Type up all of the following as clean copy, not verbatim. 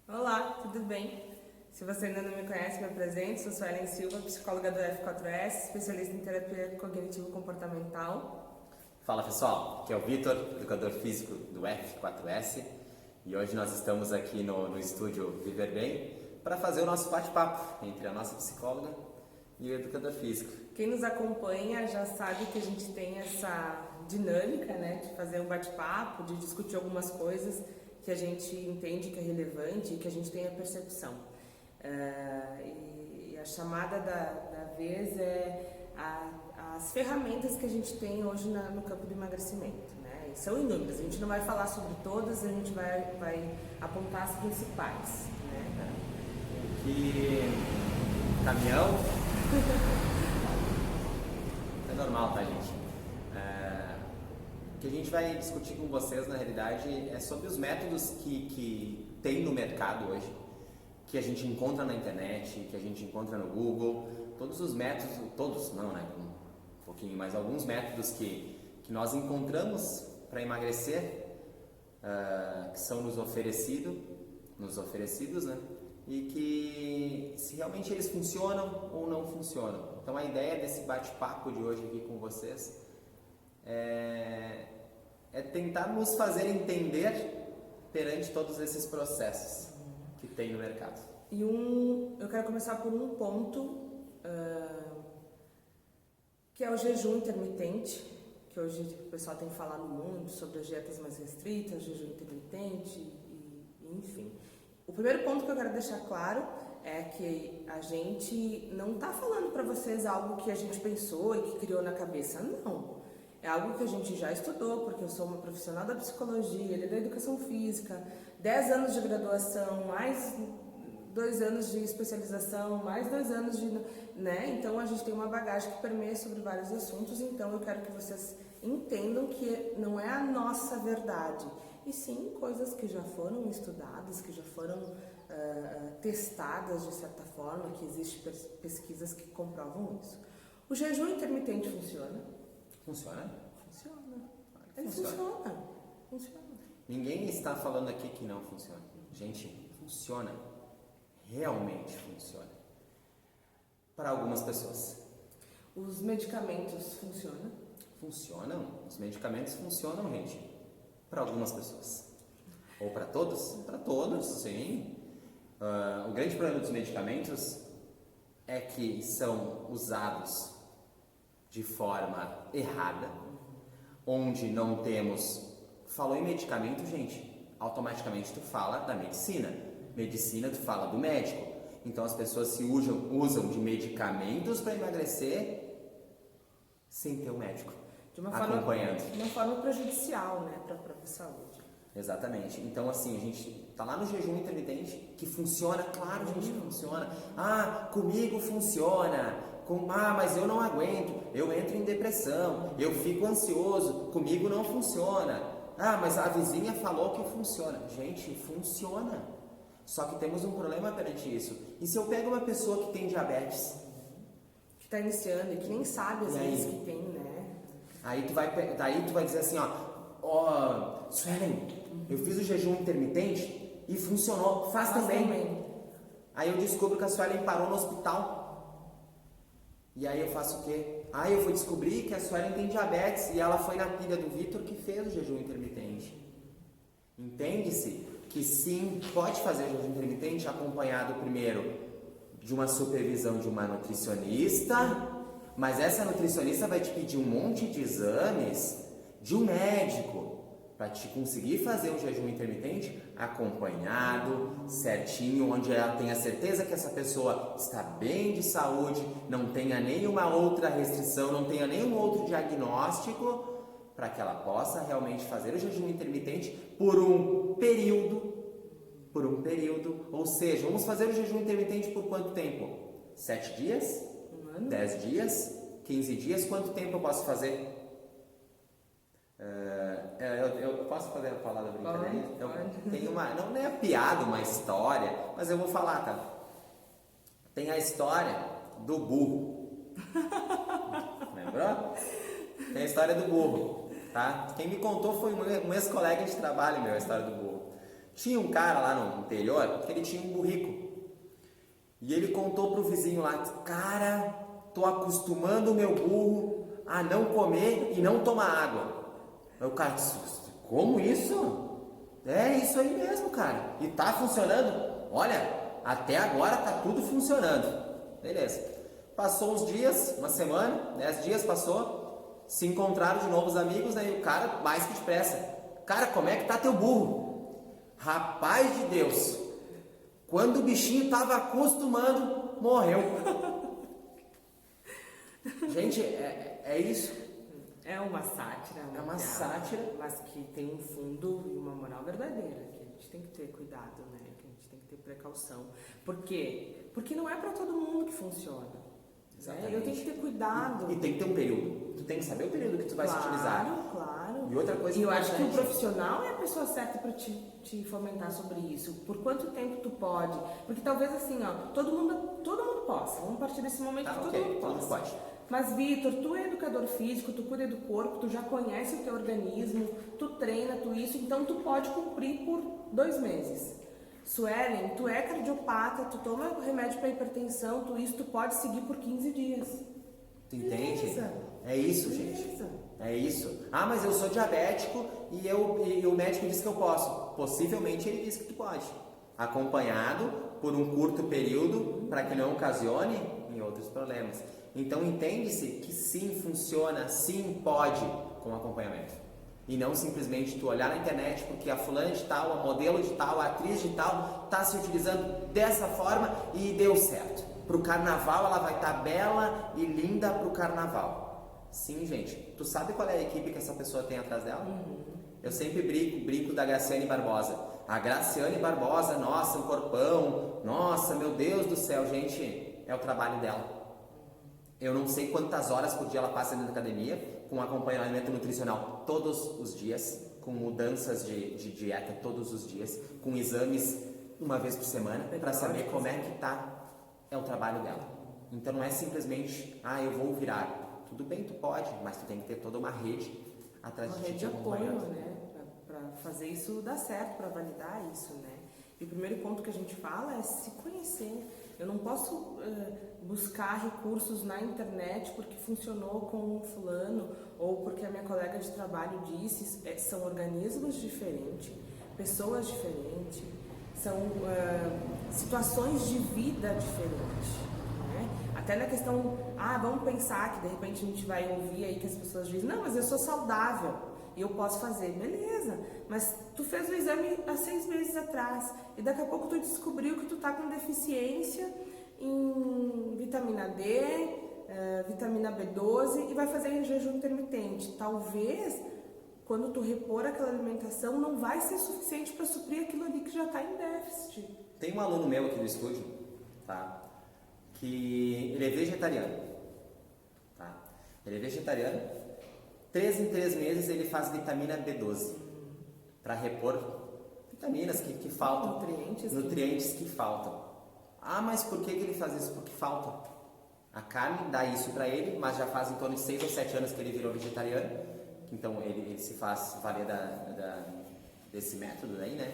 Olá, tudo bem? Se você ainda não me conhece, me apresento. Sou Suelen Silva, psicóloga do F4S, especialista em terapia cognitivo-comportamental. Fala pessoal, aqui é o Vitor, educador físico do F4S, e hoje nós estamos aqui no estúdio Viver Bem para fazer o nosso bate-papo entre a nossa psicóloga e o educador físico. Quem nos acompanha já sabe que a gente tem essa dinâmica, né, de fazer um bate-papo, de discutir algumas coisas que a gente entende que é relevante e que a gente tem a percepção. E a chamada da vez é as ferramentas que a gente tem hoje no campo do emagrecimento, né? E são inúmeras, a gente não vai falar sobre todas, a gente vai apontar as principais, né? Que caminhão é normal, tá, gente? O que a gente vai discutir com vocês, na realidade, é sobre os métodos que tem no mercado hoje, que a gente encontra na internet, que a gente encontra no Google, todos os métodos, todos não, né, um pouquinho, mas alguns métodos que nós encontramos para emagrecer, que são nos oferecidos, né, e que se realmente eles funcionam ou não funcionam. Então a ideia desse bate-papo de hoje aqui com vocês é tentar nos fazer entender perante todos esses processos que tem no mercado. E eu quero começar por um ponto, que é o jejum intermitente, que hoje o pessoal tem falado muito sobre as dietas mais restritas, jejum intermitente, enfim. O primeiro ponto que eu quero deixar claro é que a gente não está falando para vocês algo que a gente pensou e que criou na cabeça, não. É algo que a gente já estudou, porque eu sou uma profissional da psicologia, ele é da educação física, 10 anos de graduação, mais 2 anos de especialização, mais 2 anos de... né? Então, a gente tem uma bagagem que permeia sobre vários assuntos, então eu quero que vocês entendam que não é a nossa verdade, e sim coisas que já foram estudadas, que já foram testadas de certa forma, que existem pesquisas que comprovam isso. O jejum intermitente funciona? Funciona? Funciona. Ele funciona. Ninguém está falando aqui que não funciona. Gente, funciona. Realmente funciona. Para algumas pessoas. Os medicamentos funcionam? Funcionam. Os medicamentos funcionam, gente. Para algumas pessoas. Ou para todos? Para todos, sim. O grande problema dos medicamentos é que são usados de forma errada, onde não temos... Falou em medicamento, gente, automaticamente tu fala da medicina. Medicina, tu fala do médico. Então as pessoas se usam de medicamentos para emagrecer sem ter o médico acompanhando. De uma forma prejudicial, né, para a própria saúde. Exatamente. Então, assim, a gente tá lá no jejum intermitente, que funciona, claro, gente, funciona. Ah, comigo funciona. Mas eu não aguento, eu entro em depressão, eu fico ansioso, comigo não funciona. Ah, mas a vizinha falou que funciona. Gente, funciona. Só que temos um problema perante isso. E se eu pego uma pessoa que tem diabetes? Que está iniciando e que nem sabe às vezes que tem, né? Daí tu vai dizer assim, ó, Suelen, eu fiz o jejum intermitente e funcionou, faz também. Aí eu descubro que a Suelen parou no hospital. E aí eu faço o quê? Eu fui descobrir que a Suelen tem diabetes e ela foi na pilha do Vitor que fez o jejum intermitente. Entende-se que sim, pode fazer o jejum intermitente acompanhado primeiro de uma supervisão de uma nutricionista, mas essa nutricionista vai te pedir um monte de exames de um médico para te conseguir fazer um jejum intermitente acompanhado, certinho, onde ela tenha certeza que essa pessoa está bem de saúde, não tenha nenhuma outra restrição, não tenha nenhum outro diagnóstico, para que ela possa realmente fazer o jejum intermitente por um período, ou seja, vamos fazer o jejum intermitente por quanto tempo? 7 dias? 10 dias? 15 dias? Quanto tempo eu posso fazer? Eu posso fazer a palavra brincadeira? Tem não é piada, uma história, mas eu vou falar, tá? Tem a história do burro. Lembrou? Tem a história do burro, tá? Quem me contou foi um ex-colega de trabalho meu, a história do burro. Tinha um cara lá no interior que ele tinha um burrico. E ele contou pro vizinho lá, cara, tô acostumando o meu burro a não comer e não tomar água. Aí o cara disse, como isso? É isso aí mesmo, cara. E tá funcionando? Olha, até agora tá tudo funcionando. Beleza. Passou uns dias, uma semana, 10 dias passou, se encontraram de novo os amigos, aí o cara, mais que depressa, cara, como é que tá teu burro? Rapaz de Deus, quando o bichinho tava acostumando, morreu. Gente, é isso. É uma sátira, É uma sátira, mas que tem um fundo e uma moral verdadeira, que a gente tem que ter cuidado, né? Que a gente tem que ter precaução. Por quê? Porque não é para todo mundo que funciona. Né? Eu tenho que ter cuidado. E tem que ter um período. Tu tem que saber o período que tu vai se utilizar. Claro. E outra coisa eu acho que o profissional é a pessoa certa para te fomentar sobre isso. Por quanto tempo tu pode? Porque talvez assim, ó, todo mundo possa. Vamos partir desse momento que todo mundo pode. Mas, Vitor, tu é educador físico, tu cuida do corpo, tu já conhece o teu organismo, tu treina, tu isso, então tu pode cumprir por 2 meses. Suelen, tu é cardiopata, tu toma remédio para hipertensão, tu pode seguir por 15 dias. Tu entende? Beleza. É isso, gente. É isso. Ah, mas eu sou diabético e o médico disse que eu posso. Possivelmente ele disse que tu pode. Acompanhado por um curto período para que não ocasione em outros problemas. Então entende-se que sim, funciona, sim, pode com acompanhamento. E não simplesmente tu olhar na internet porque a fulana de tal, a modelo de tal, a atriz de tal está se utilizando dessa forma e deu certo. Pro carnaval ela vai estar bela e linda pro carnaval. Sim, gente. Tu sabe qual é a equipe que essa pessoa tem atrás dela? Eu sempre brinco da Graciane Barbosa. A Graciane Barbosa, nossa, um corpão, nossa, meu Deus do céu, gente, é o trabalho dela. Eu não sei quantas horas por dia ela passa dentro da academia, com acompanhamento nutricional todos os dias, com mudanças de dieta todos os dias, com exames uma vez por semana, para saber como é que tá. É o trabalho dela. Então não é simplesmente, eu vou virar. Tudo bem, tu pode, mas tu tem que ter toda uma rede atrás de ti. Uma rede de apoio, né? Para fazer isso dar certo, para validar isso, né? E o primeiro ponto que a gente fala é se conhecer. Eu não posso buscar recursos na internet porque funcionou com um fulano ou porque a minha colega de trabalho disse. São organismos diferentes, pessoas diferentes, são situações de vida diferentes. Né? Até na questão, vamos pensar que de repente a gente vai ouvir aí que as pessoas dizem, não, mas eu sou saudável e eu posso fazer. Beleza, mas tu fez o exame há 6 meses atrás e daqui a pouco tu descobriu que tu tá com deficiência em vitamina D, vitamina B12 e vai fazer jejum intermitente. Talvez, quando tu repor aquela alimentação, não vai ser suficiente para suprir aquilo ali que já está em déficit. Tem um aluno meu aqui do estúdio, tá? Que ele é vegetariano, tá? Ele é vegetariano. 3 em 3 meses ele faz vitamina B12 para repor vitaminas que faltam, nutrientes que faltam. Mas por que ele faz isso? Porque falta. A carne dá isso para ele, mas já faz em torno de 6 ou 7 anos que ele virou vegetariano. Então ele se faz valer desse método aí, né?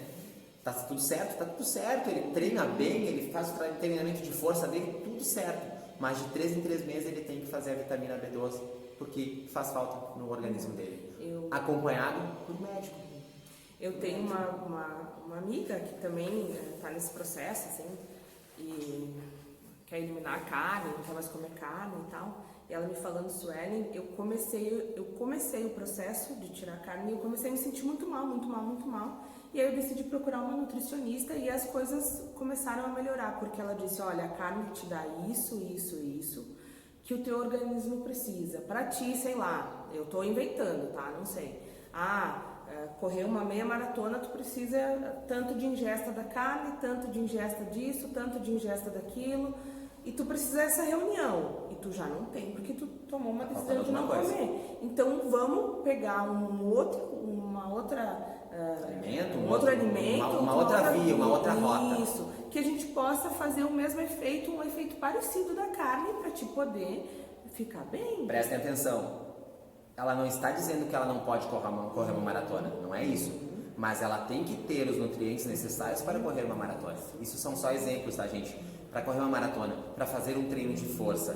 Tá tudo certo, ele treina bem, ele faz o treinamento de força dele, tudo certo. Mas de 3 em 3 meses ele tem que fazer a vitamina B12, porque faz falta no organismo dele. Acompanhado por médico. Eu tenho uma amiga que também está nesse processo, assim, e quer eliminar a carne, não quer mais comer carne e tal. E ela me falando, Suelen, eu comecei o processo de tirar a carne e eu comecei a me sentir muito mal. E aí eu decidi procurar uma nutricionista e as coisas começaram a melhorar, porque ela disse, olha, a carne te dá isso, que o teu organismo precisa. Pra ti, sei lá, eu tô inventando, tá? Não sei. Correr uma meia maratona, tu precisa tanto de ingesta da carne, tanto de ingesta disso, tanto de ingesta daquilo, e tu precisa dessa reunião, e tu já não tem, porque tu tomou uma decisão de não comer. Então vamos pegar um outro alimento, uma outra via, uma outra rota. Isso, que a gente possa fazer o mesmo efeito, um efeito parecido da carne, para te poder ficar bem. Prestem atenção. Ela não está dizendo que ela não pode correr uma maratona, não é isso. mas ela tem que ter os nutrientes necessários para correr uma maratona. Isso são só exemplos, tá, gente? Para correr uma maratona, para fazer um treino de força.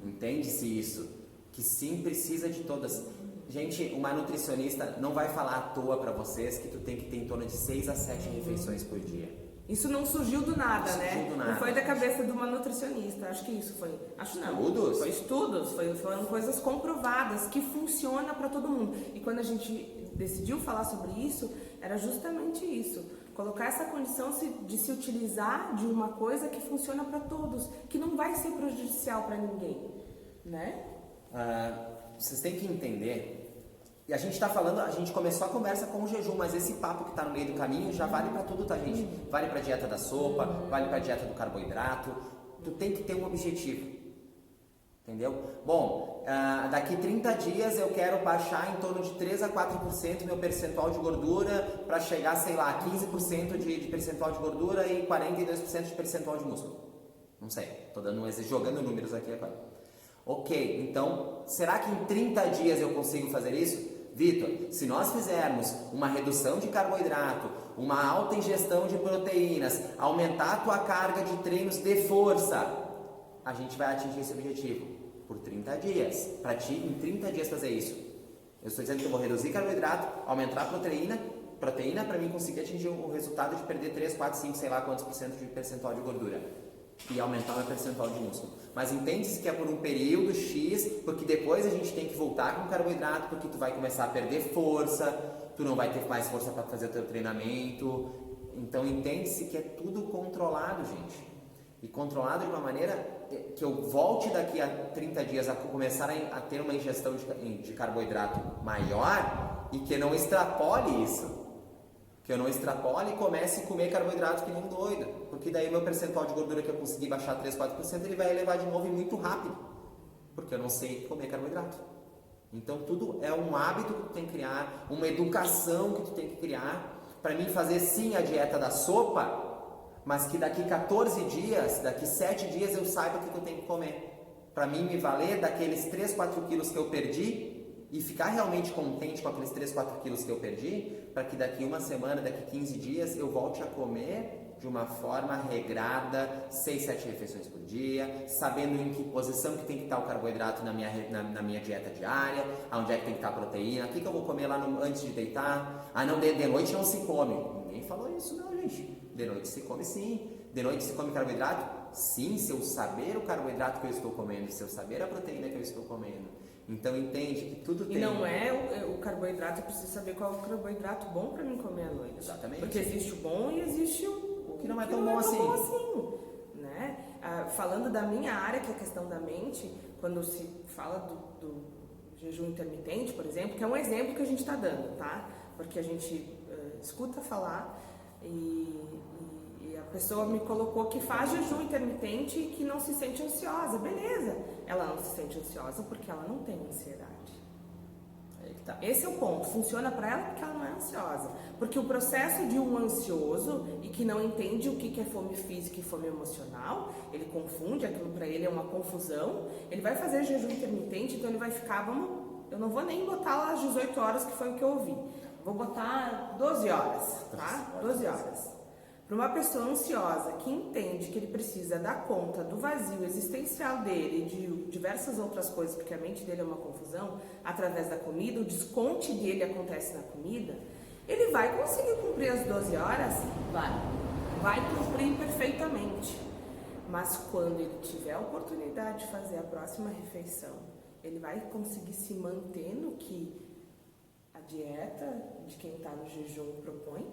Entende-se isso? Que sim, precisa de todas. Gente, uma nutricionista não vai falar à toa para vocês que tu tem que ter em torno de 6 a 7 refeições por dia. Isso não surgiu do nada, né? Surgiu do nada. Não foi da cabeça de uma nutricionista. Acho que isso foi. Acho não. Estudos? Foi estudos, foram coisas comprovadas que funcionam para todo mundo. E quando a gente decidiu falar sobre isso, era justamente isso. Colocar essa condição de se utilizar de uma coisa que funciona para todos, que não vai ser prejudicial para ninguém, né? Vocês têm que entender. E a gente está falando, a gente começou a conversa com o jejum, mas esse papo que está no meio do caminho já vale para tudo, tá, gente? Vale para a dieta da sopa, vale para a dieta do carboidrato. Tu tem que ter um objetivo, entendeu? Bom, daqui 30 dias eu quero baixar em torno de 3 a 4% meu percentual de gordura para chegar, sei lá, 15% de percentual de gordura e 42% de percentual de músculo. Não sei, estou jogando números aqui agora. Ok, então, será que em 30 dias eu consigo fazer isso? Vitor, se nós fizermos uma redução de carboidrato, uma alta ingestão de proteínas, aumentar a tua carga de treinos de força, a gente vai atingir esse objetivo por 30 dias. Para ti, em 30 dias fazer isso. Eu estou dizendo que eu vou reduzir carboidrato, aumentar a proteína para mim conseguir atingir o resultado de perder 3, 4, 5, sei lá quantos por cento de percentual de gordura. E aumentar o meu percentual de músculo. Mas entende-se que é por um período X, porque depois a gente tem que voltar com o carboidrato, porque tu vai começar a perder força, tu não vai ter mais força para fazer o teu treinamento. Então entende-se que é tudo controlado, gente. E controlado de uma maneira que eu volte daqui a 30 dias a começar a ter uma ingestão de carboidrato maior e que não extrapole isso. Que eu não extrapole e comece a comer carboidrato que nem doido. Porque daí o meu percentual de gordura que eu consegui baixar 3, 4%, ele vai elevar de novo e muito rápido. Porque eu não sei comer carboidrato. Então tudo é um hábito que tu tem que criar, uma educação que tu tem que criar. Para mim fazer sim a dieta da sopa, mas que daqui 14 dias, daqui 7 dias eu saiba o que eu tenho que comer. Para mim me valer daqueles 3, 4 quilos que eu perdi, e ficar realmente contente com aqueles 3, 4 quilos que eu perdi, para que daqui uma semana, daqui 15 dias, eu volte a comer de uma forma regrada, 6, 7 refeições por dia, sabendo em que posição que tem que estar o carboidrato na minha dieta diária, onde é que tem que estar a proteína, o que eu vou comer lá antes de deitar. Ah não, de noite não se come. Ninguém falou isso não, gente. De noite se come sim. De noite se come carboidrato? Sim, se eu saber o carboidrato que eu estou comendo, se eu saber a proteína que eu estou comendo. Então entende que tudo tem... E não é o carboidrato, eu preciso saber qual é o carboidrato bom para mim comer à noite. Exatamente. Porque existe o bom e existe o que não é tão bom assim. Né? Falando da minha área, que é a questão da mente, quando se fala do jejum intermitente, por exemplo, que é um exemplo que a gente está dando, tá? Porque a gente escuta falar e a pessoa me colocou que faz jejum intermitente e que não se sente ansiosa. Beleza, ela não se sente ansiosa porque ela não tem ansiedade. Aí que tá. Esse é o ponto, funciona para ela porque ela não é ansiosa. Porque o processo de um ansioso e que não entende o que é fome física e fome emocional, ele confunde, aquilo para ele é uma confusão, ele vai fazer jejum intermitente, então ele vai ficar, eu não vou nem botar lá às 18 horas, que foi o que eu ouvi. Vou botar 12 horas, tá? 12 horas. Para uma pessoa ansiosa que entende que ele precisa dar conta do vazio existencial dele e de diversas outras coisas, porque a mente dele é uma confusão, através da comida, o desconte dele acontece na comida, ele vai conseguir cumprir as 12 horas? Vai cumprir perfeitamente. Mas quando ele tiver a oportunidade de fazer a próxima refeição, ele vai conseguir se manter no que a dieta de quem está no jejum propõe?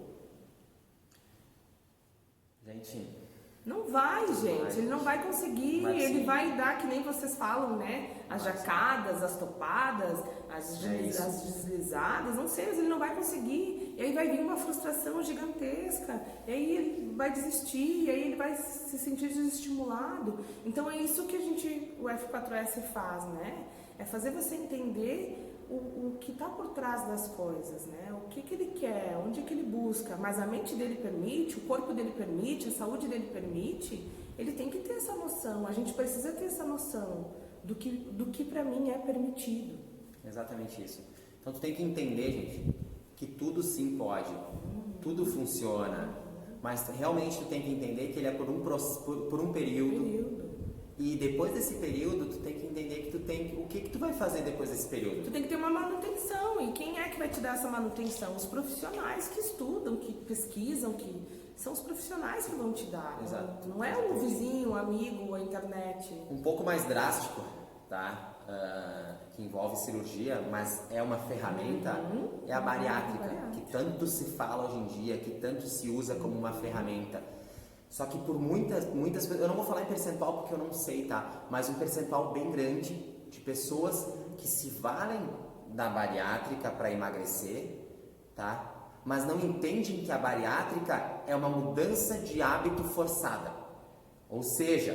Gente, não vai, gente, ele não vai conseguir, ele vai dar, que nem vocês falam, né, as jacadas, as topadas, as deslizadas, não sei, mas ele não vai conseguir, e aí vai vir uma frustração gigantesca, e aí ele vai desistir, e aí ele vai se sentir desestimulado. Então é isso que o F4S faz, né, é fazer você entender o que está por trás das coisas, né? O que ele quer, onde que ele busca, mas a mente dele permite, o corpo dele permite, a saúde dele permite, ele tem que ter essa noção, a gente precisa ter essa noção do que para mim é permitido. Exatamente isso. Então tu tem que entender, gente, que tudo sim pode, tudo funciona, mas realmente tu tem que entender que ele é por um período. E depois desse período, tu tem que entender que o que tu vai fazer depois desse período? Tu tem que ter uma manutenção. E quem é que vai te dar essa manutenção? Os profissionais que estudam, que pesquisam, que são os profissionais que vão te dar. Exato. Não é o vizinho, o amigo, a internet. Um pouco mais drástico, tá? Que envolve cirurgia, mas é uma ferramenta, é a bariátrica, que tanto se fala hoje em dia, que tanto se usa como uma ferramenta. Só que por muitas pessoas, eu não vou falar em percentual porque eu não sei, tá? Mas um percentual bem grande de pessoas que se valem da bariátrica para emagrecer, tá? Mas não entendem que a bariátrica é uma mudança de hábito forçada. Ou seja,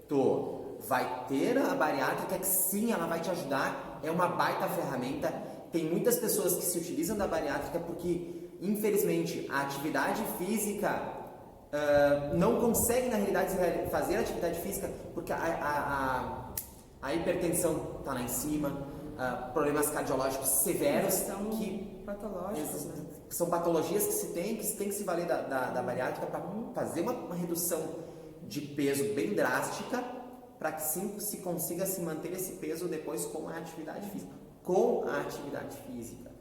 tu vai ter a bariátrica que sim, ela vai te ajudar, é uma baita ferramenta. Tem muitas pessoas que se utilizam da bariátrica porque, infelizmente, a atividade física não consegue, na realidade, fazer atividade física porque a hipertensão está lá em cima, problemas cardiológicos severos São que patológicos, né? são patologias que se tem que se valer da bariátrica para fazer uma redução de peso bem drástica para que sim se consiga se manter esse peso depois com a atividade física.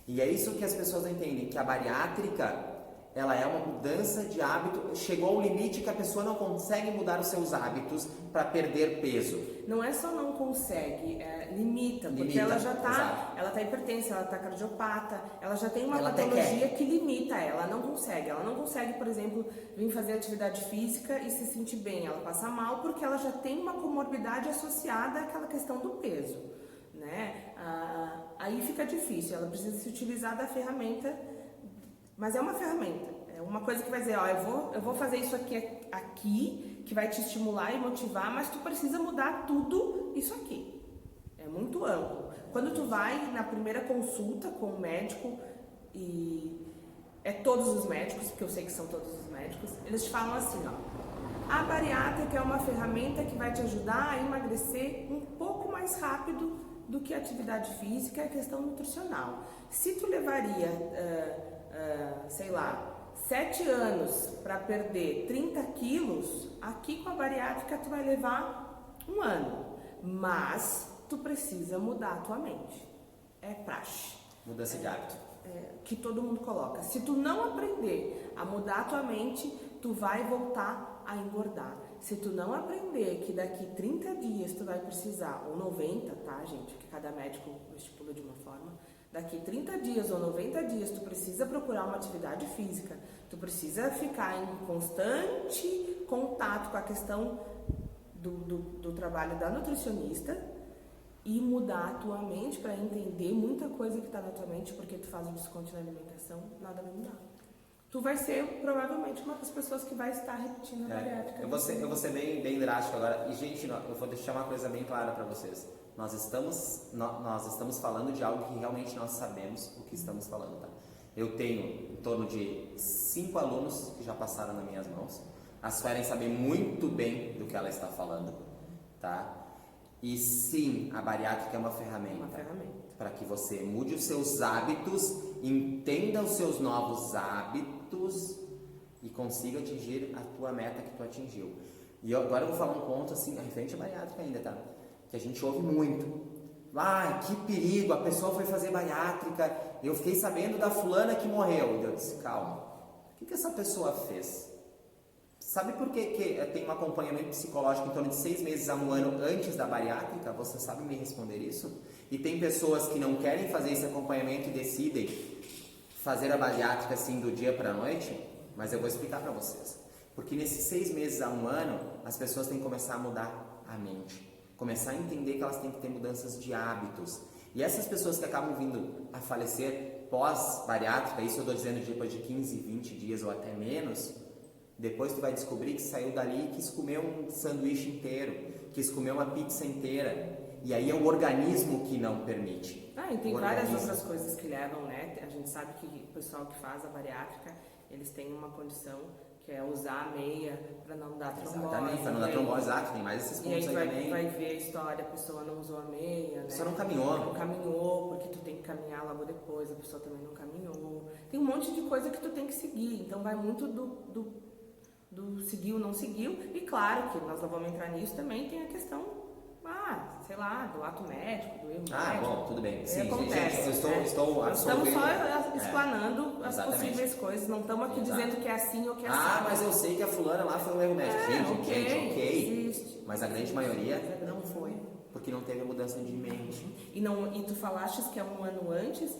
E é isso que as pessoas não entendem, que a bariátrica ela é uma mudança de hábito, chegou ao limite que a pessoa não consegue mudar os seus hábitos para perder peso. Não é só não consegue, limita, porque ela já está, ela tá hipertensa, ela está cardiopata, ela já tem uma patologia que limita ela não consegue, por exemplo, vir fazer atividade física e se sentir bem, ela passa mal porque ela já tem uma comorbidade associada àquela questão do peso, né? Aí fica difícil, ela precisa se utilizar da ferramenta. Mas é uma ferramenta, é uma coisa que vai dizer, ó, eu vou fazer isso aqui, que vai te estimular e motivar, mas tu precisa mudar tudo isso aqui. É muito amplo. Quando tu vai na primeira consulta com o médico, e é todos os médicos, porque eu sei que são todos os médicos, eles te falam assim, ó, a bariátrica é uma ferramenta que vai te ajudar a emagrecer um pouco mais rápido do que a atividade física e a questão nutricional. Se tu levaria... 7 anos para perder 30 quilos, aqui com a bariátrica tu vai levar 1 ano, mas tu precisa mudar a tua mente, é praxe. Mudança de hábito. Que todo mundo coloca. Se tu não aprender a mudar a tua mente, tu vai voltar a engordar. Se tu não aprender que daqui 30 dias tu vai precisar, ou 90, tá, gente? Que cada médico estipula de uma forma. Daqui 30 dias ou 90 dias tu precisa procurar uma atividade física. Tu precisa ficar em constante contato com a questão do trabalho da nutricionista e mudar a tua mente para entender muita coisa que está na tua mente, porque tu faz um desconto na alimentação, nada vai mudar. Tu vai ser provavelmente uma das pessoas que vai estar repetindo a bariátrica. Eu vou ser bem drástico agora. E, gente, eu vou deixar uma coisa bem clara para vocês. Nós estamos falando de algo que realmente nós sabemos o que estamos falando, tá? Eu tenho em torno de 5 alunos que já passaram nas minhas mãos. A Suelen sabe muito bem do que ela está falando, tá? E sim, a bariátrica é uma ferramenta. Para que você mude os seus hábitos, entenda os seus novos hábitos e consiga atingir a tua meta que tu atingiu. E agora eu vou falar um ponto assim, referente à bariátrica ainda, tá? Que a gente ouve muito. Que perigo, a pessoa foi fazer bariátrica, eu fiquei sabendo da fulana que morreu. Eu disse, calma, o que essa pessoa fez? Sabe por que tem um acompanhamento psicológico em torno de 6 meses a 1 ano antes da bariátrica? Você sabe me responder isso? E tem pessoas que não querem fazer esse acompanhamento e decidem fazer a bariátrica assim do dia para a noite, mas eu vou explicar para vocês. Porque nesses 6 meses a 1 ano, as pessoas têm que começar a mudar a mente. Começar a entender que elas têm que ter mudanças de hábitos. E essas pessoas que acabam vindo a falecer pós-bariátrica, isso eu estou dizendo depois de 15, 20 dias ou até menos, depois tu vai descobrir que saiu dali e quis comer um sanduíche inteiro, quis comer uma pizza inteira. E aí é o organismo que não permite. E tem várias outras coisas que levam, né? A gente sabe que o pessoal que faz a bariátrica, eles têm uma condição que é usar a meia para não dar trombose. Exatamente, para não dar trombose, exato, tem mais esses pontos aí também. E aí vai ver a história, a pessoa não usou a meia, né? A pessoa não caminhou. Não caminhou, porque tu tem que caminhar logo depois, a pessoa também não caminhou. tem um monte de coisa que tu tem que seguir. Então vai muito do seguiu, não seguiu. E claro que nós não vamos entrar nisso também, tem a questão, sei lá, do ato médico, do erro médico. Bom, tudo bem. Sim, acontece, gente, eu estou nós estamos só explanando as possíveis coisas, não estamos aqui dizendo que é assim ou que é assim. Mas eu sei que a fulana lá foi um erro médico. Ok. Existe. Mas a grande maioria não foi, porque não teve a mudança de mente. E tu falaste que é um ano antes,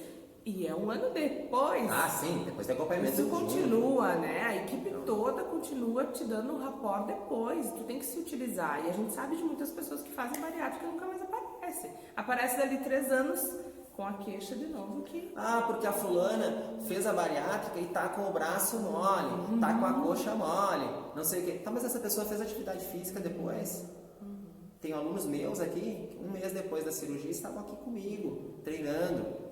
e é um ano depois. Sim, depois tem acompanhamento. Isso continua, né? A equipe toda continua te dando o rapport depois. Tu tem que se utilizar. E a gente sabe de muitas pessoas que fazem bariátrica e nunca mais aparece. Aparece dali 3 anos com a queixa de novo que... Porque a fulana fez a bariátrica e tá com o braço mole, tá com a coxa mole, não sei o quê. Mas essa pessoa fez atividade física depois. Tenho alunos meus aqui, que 1 mês depois da cirurgia estavam aqui comigo, treinando.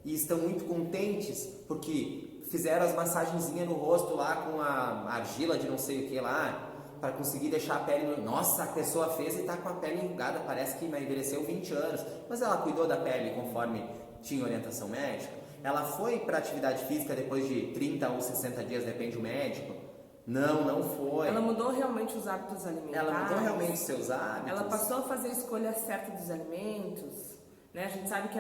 E estão muito contentes porque fizeram as massagenzinhas no rosto lá com a argila de não sei o que lá, para conseguir deixar a pele... Nossa, a pessoa fez e tá com a pele enrugada, parece que envelheceu 20 anos. Mas ela cuidou da pele conforme tinha orientação médica. Ela foi para atividade física depois de 30 ou 60 dias, depende do médico. Não foi. Ela mudou realmente os hábitos alimentares. Ela mudou realmente os seus hábitos. Ela passou a fazer a escolha certa dos alimentos. Né? A gente sabe que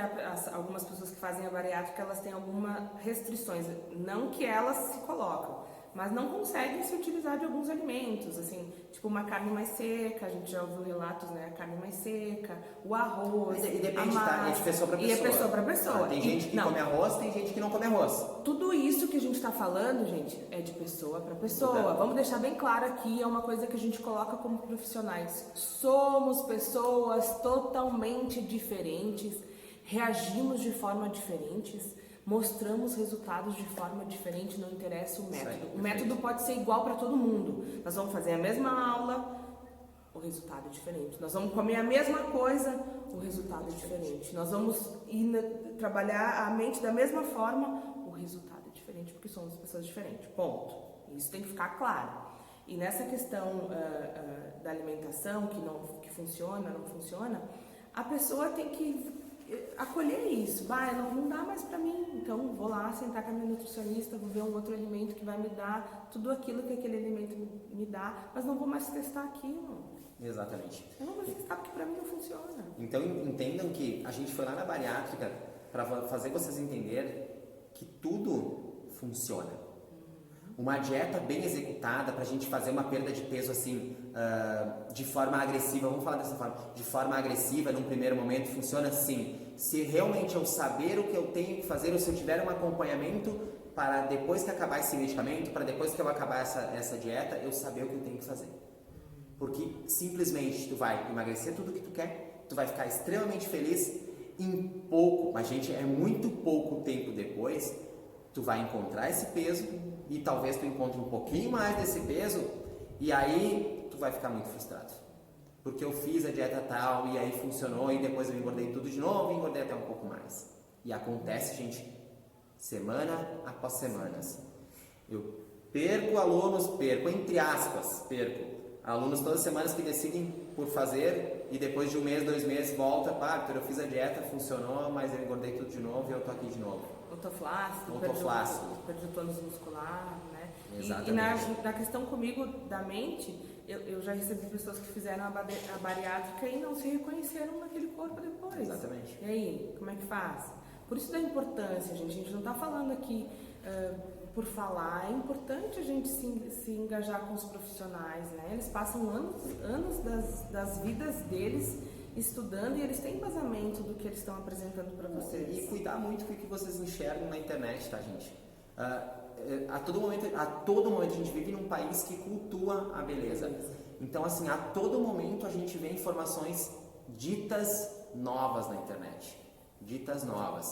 algumas pessoas que fazem a bariátrica, elas têm algumas restrições, não que elas se colocam, mas não conseguem se utilizar de alguns alimentos, assim, tipo uma carne mais seca, a gente já ouviu relatos, né, a carne mais seca, o arroz, e depende, tá? É de pessoa para pessoa. E é pessoa para pessoa. Tem gente que come arroz, tem gente que não come arroz. Tudo isso que a gente está falando, gente, é de pessoa para pessoa. Vamos deixar bem claro aqui, é uma coisa que a gente coloca como profissionais. Somos pessoas totalmente diferentes, reagimos de forma diferentes, mostramos resultados de forma diferente, não interessa o método. O método pode ser igual para todo mundo. Nós vamos fazer a mesma aula, o resultado é diferente. Nós vamos comer a mesma coisa, o resultado é diferente. Nós vamos trabalhar a mente da mesma forma, o resultado é diferente, porque somos pessoas diferentes. Ponto. Isso tem que ficar claro. E nessa questão da alimentação, que funciona, não funciona, a pessoa tem que acolher isso. Não dá mais pra mim, então vou lá sentar com a minha nutricionista, vou ver um outro alimento que vai me dar tudo aquilo que aquele alimento me dá, mas não vou mais testar aquilo. Exatamente. Eu não vou testar porque pra mim não funciona. Então entendam que a gente foi lá na bariátrica para fazer vocês entenderem que tudo funciona. Uma dieta bem executada para a gente fazer uma perda de peso assim, de forma agressiva, vamos falar dessa forma, de forma agressiva num primeiro momento funciona sim. Se realmente eu saber o que eu tenho que fazer, ou se eu tiver um acompanhamento para depois que acabar esse medicamento, para depois que eu acabar essa dieta, eu saber o que eu tenho que fazer. Porque simplesmente tu vai emagrecer tudo que tu quer, tu vai ficar extremamente feliz em pouco, mas gente, é muito pouco tempo depois, tu vai encontrar esse peso e talvez tu encontre um pouquinho mais desse peso e aí tu vai ficar muito frustrado. Porque eu fiz a dieta tal e aí funcionou e depois eu engordei tudo de novo e engordei até um pouco mais. E acontece, gente, semana após semanas. Eu perco alunos, entre aspas, alunos todas as semanas que decidem por fazer e depois de 1 mês, 2 meses volta, Victor, eu fiz a dieta, funcionou, mas eu engordei tudo de novo e eu tô aqui de novo. Voltou flácido, perdeu tônus muscular, né? Exatamente. E na questão comigo da mente, eu já recebi pessoas que fizeram a bariátrica e não se reconheceram naquele corpo depois. Exatamente. E aí, como é que faz? Por isso da importância, gente. A gente não está falando aqui por falar. É importante a gente se engajar com os profissionais, né? Eles passam anos das vidas deles estudando e eles têm embasamento do que eles estão apresentando para vocês. E cuidar muito com o que vocês enxergam na internet, tá, gente? A todo momento a gente vive num país que cultua a beleza. Então, assim, a todo momento a gente vê informações ditas novas na internet. Ditas novas.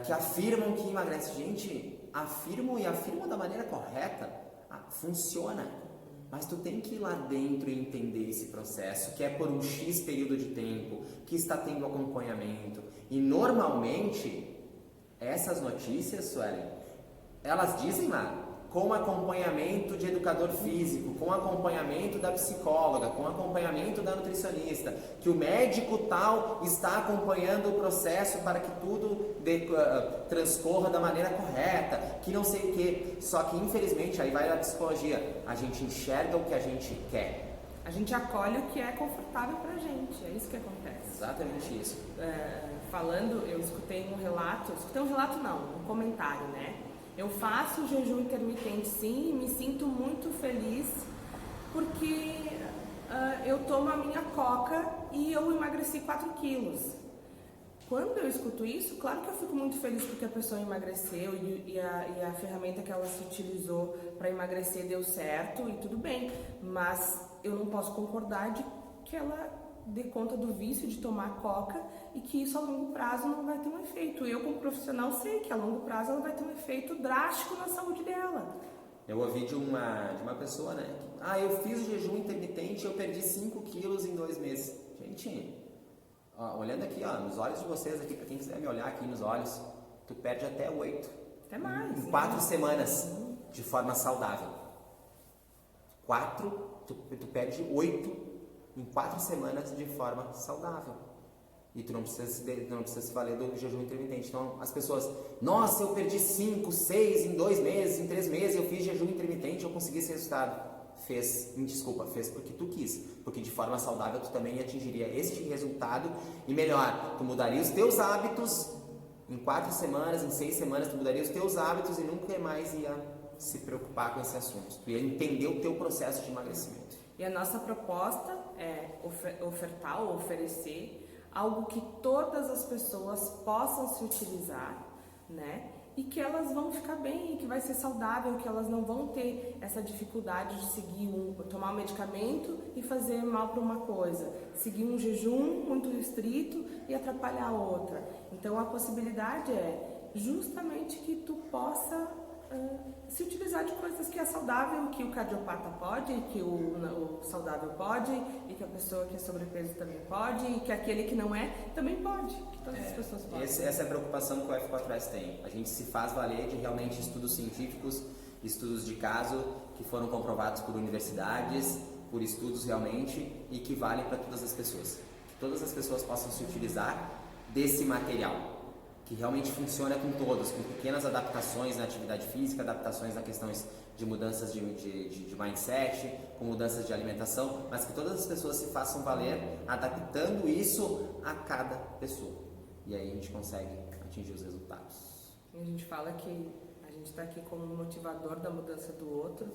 Que afirmam que emagrece. Gente, afirmam da maneira correta. Funciona. Mas tu tem que ir lá dentro e entender esse processo, que é por um X período de tempo, que está tendo acompanhamento. E normalmente, essas notícias, Suelen, elas dizem lá, com acompanhamento de educador físico, com acompanhamento da psicóloga, com acompanhamento da nutricionista, que o médico tal está acompanhando o processo para que tudo transcorra da maneira correta, que não sei o que. Só que infelizmente, aí vai a psicologia, a gente enxerga o que a gente quer. A gente acolhe o que é confortável pra gente, é isso que acontece. Exatamente isso. Eu escutei um relato não, um comentário, né? Eu faço jejum intermitente sim, e me sinto muito feliz porque eu tomo a minha coca e eu emagreci 4 quilos. Quando eu escuto isso, claro que eu fico muito feliz porque a pessoa emagreceu e a ferramenta que ela se utilizou para emagrecer deu certo e tudo bem, mas eu não posso concordar de que ela dê conta do vício de tomar coca e que isso a longo prazo não vai ter um efeito. Eu, como profissional, sei que a longo prazo ela vai ter um efeito drástico na saúde dela. Eu ouvi de uma pessoa, né? Eu fiz o jejum intermitente e eu perdi 5 quilos em 2 meses. Gente, olhando aqui, nos olhos de vocês aqui, para quem quiser me olhar aqui nos olhos, tu perde até 8. Até mais. Em 4 semanas, de forma saudável. 4, tu perde 8 em 4 semanas de forma saudável. E tu não precisa se valer do jejum intermitente. Então, as pessoas, nossa, eu perdi 5, 6 em 2 meses, em 3 meses, eu fiz jejum intermitente, eu consegui esse resultado. Fez porque tu quis. Porque de forma saudável tu também atingiria este resultado. E melhor, tu mudaria os teus hábitos em 4 semanas, em 6 semanas, tu mudaria os teus hábitos e nunca mais ia se preocupar com esse assunto. Tu ia entender o teu processo de emagrecimento. E a nossa proposta é ofertar ou oferecer algo que todas as pessoas possam se utilizar, né? E que elas vão ficar bem, e que vai ser saudável, que elas não vão ter essa dificuldade de tomar um medicamento e fazer mal para uma coisa, seguir um jejum muito restrito e atrapalhar a outra. Então a possibilidade é justamente que tu possa se utilizar de coisas que é saudável, que o cardiopata pode, que o saudável pode, e que a pessoa que é sobrepeso também pode, e que aquele que não é também pode, que todas as pessoas podem. Essa é a preocupação que o F4S tem. A gente se faz valer de realmente estudos científicos, estudos de caso que foram comprovados por universidades, por estudos realmente, e que valem para todas as pessoas. Que todas as pessoas possam se utilizar desse material, que realmente funciona com todos, com pequenas adaptações na atividade física, adaptações na questões de mudanças de mindset, com mudanças de alimentação, mas que todas as pessoas se façam valer, adaptando isso a cada pessoa. E aí a gente consegue atingir os resultados. E a gente fala que a gente está aqui como motivador da mudança do outro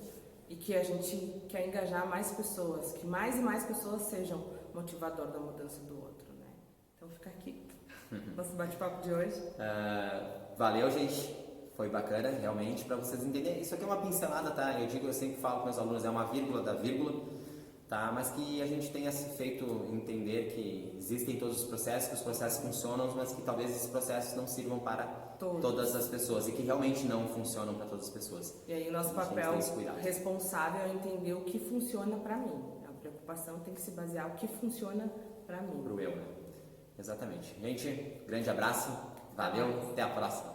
e que a gente quer engajar mais pessoas, que mais e mais pessoas sejam motivador da mudança do outro, né? Então fica aqui nosso bate-papo de hoje. Valeu, gente. Foi bacana, realmente, para vocês entenderem. Isso aqui é uma pincelada, tá? Eu sempre falo com meus alunos, é uma vírgula da vírgula, tá? Mas que a gente tenha se feito entender que existem todos os processos, que os processos funcionam, mas que talvez esses processos não sirvam para todas as pessoas e que realmente não funcionam para todas as pessoas. E aí o nosso papel responsável é entender o que funciona para mim. A preocupação tem que se basear no que funciona para mim. Pro eu, né? Exatamente. Gente, grande abraço, valeu, até a próxima.